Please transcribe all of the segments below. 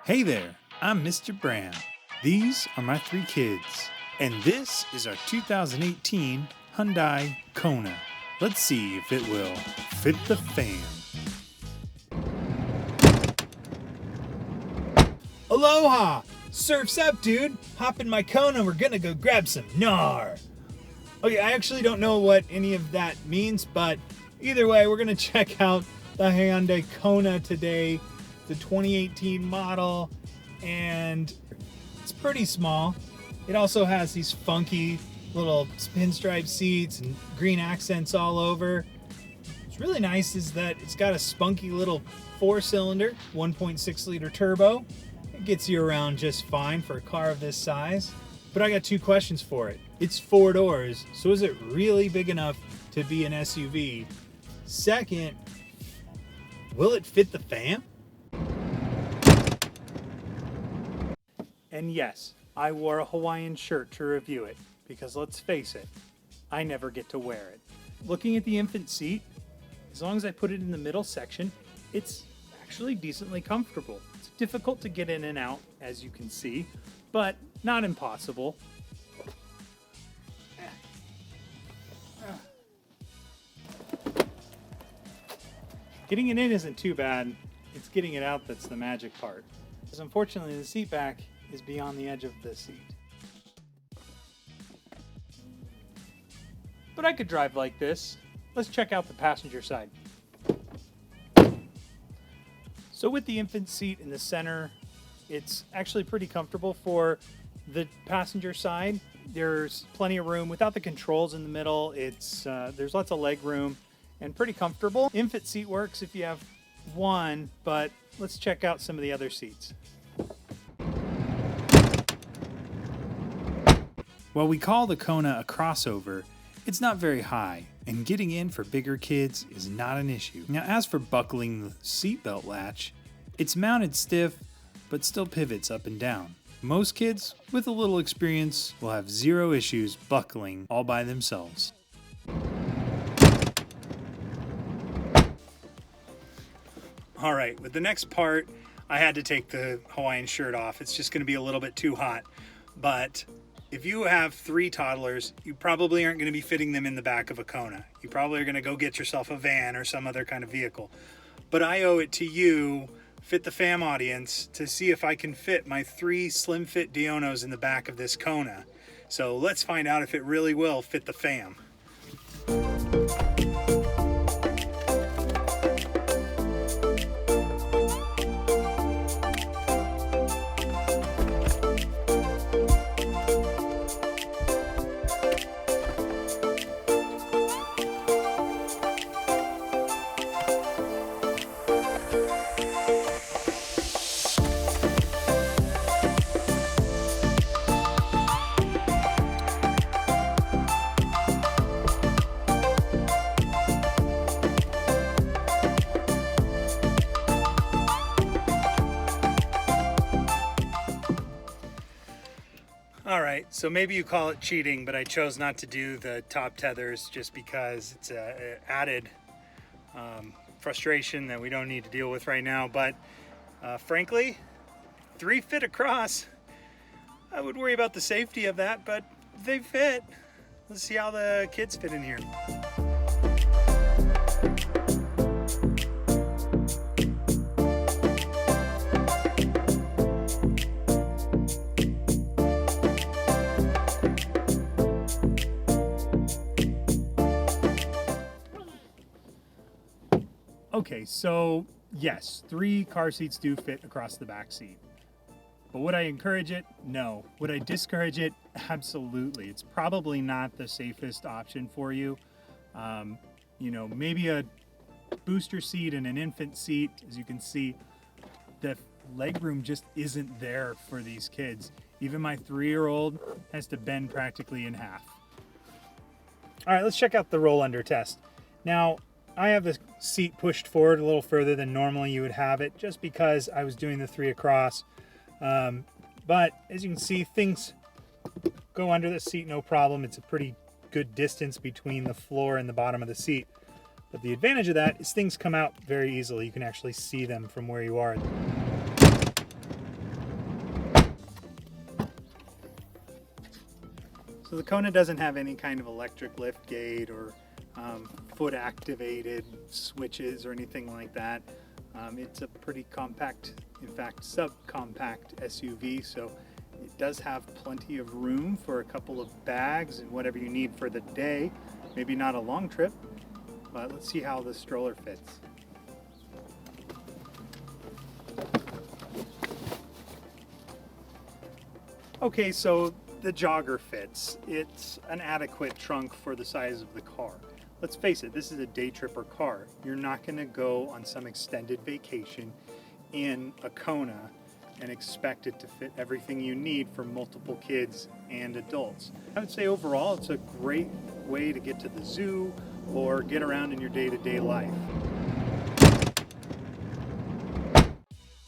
Hey there, I'm Mr. Brown. These are my three kids, and this is our 2018 Hyundai Kona. Let's see if it will fit the fam. Aloha! Surf's up, dude! Hop in my Kona, we're gonna go grab some gnar! Okay, I actually don't know what any of that means, but either way, we're gonna check out the Hyundai Kona today, the 2018 model, and it's pretty small. It also has these funky little pinstripe seats and green accents all over. What's really nice is that it's got a spunky little 4-cylinder, 1.6 liter turbo. It gets you around just fine for a car of this size. But I got two questions for it. It's 4 doors, so is it really big enough to be an SUV? Second, will it fit the fam? And yes, I wore a Hawaiian shirt to review it, because let's face it, I never get to wear it. Looking at the infant seat, as long as I put it in the middle section, it's actually decently comfortable. It's difficult to get in and out, as you can see, but not impossible. Getting it in isn't too bad. It's getting it out that's the magic part. Because unfortunately the seat back is beyond the edge of the seat. But I could drive like this. Let's check out the passenger side. So with the infant seat in the center, it's actually pretty comfortable for the passenger side. There's plenty of room. Without the controls in the middle, there's lots of leg room and pretty comfortable. Infant seat works if you have one, but let's check out some of the other seats. While we call the Kona a crossover, it's not very high, and getting in for bigger kids is not an issue. Now, as for buckling the seatbelt latch, it's mounted stiff, but still pivots up and down. Most kids with a little experience will have zero issues buckling all by themselves. All right, with the next part, I had to take the Hawaiian shirt off. It's just gonna be a little bit too hot, but if you have 3 toddlers, you probably aren't going to be fitting them in the back of a Kona. You probably are going to go get yourself a van or some other kind of vehicle. But I owe it to you, Fit the Fam audience, to see if I can fit my 3 slim fit Dionos in the back of this Kona. So let's find out if it really will fit the fam. All right, so maybe you call it cheating, but I chose not to do the top tethers just because it's an added frustration that we don't need to deal with right now. But frankly, 3 fit across. I would worry about the safety of that, but they fit. Let's see how the kids fit in here. Okay, so yes, 3 car seats do fit across the back seat. But would I encourage it? No. Would I discourage it? Absolutely. It's probably not the safest option for you. You know, maybe a booster seat and an infant seat. As you can see, the legroom just isn't there for these kids. Even my 3-year-old has to bend practically in half. All right, let's check out the roll under test. Now, I have the seat pushed forward a little further than normally you would have it, just because I was doing the 3 across. But as you can see, things go under the seat no problem. It's a pretty good distance between the floor and the bottom of the seat. But the advantage of that is things come out very easily. You can actually see them from where you are. So the Kona doesn't have any kind of electric lift gate or foot activated switches or anything like that. It's a pretty compact, in fact subcompact SUV, so it does have plenty of room for a couple of bags and whatever you need for the day. Maybe not a long trip, but let's see how the stroller fits. Okay, so the jogger fits. It's an adequate trunk for the size of the car. Let's face it, this is a day tripper car. You're not going to go on some extended vacation in a Kona and expect it to fit everything you need for multiple kids and adults. I would say overall it's a great way to get to the zoo or get around in your day-to-day life.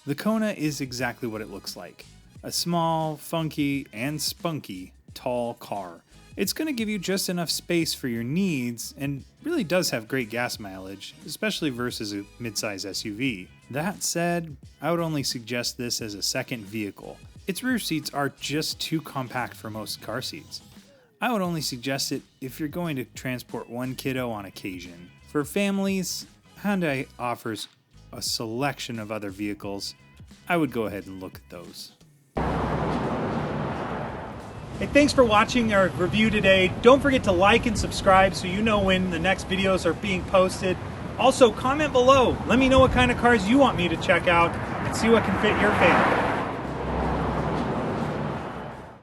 The Kona is exactly what it looks like. A small, funky, and spunky tall car. It's going to give you just enough space for your needs and really does have great gas mileage, especially versus a midsize SUV. That said, I would only suggest this as a second vehicle. Its rear seats are just too compact for most car seats. I would only suggest it if you're going to transport one kiddo on occasion. For families, Hyundai offers a selection of other vehicles. I would go ahead and look at those. Hey, thanks for watching our review today. Don't forget to like and subscribe so you know when the next videos are being posted. Also, comment below. Let me know what kind of cars you want me to check out and see what can fit your family.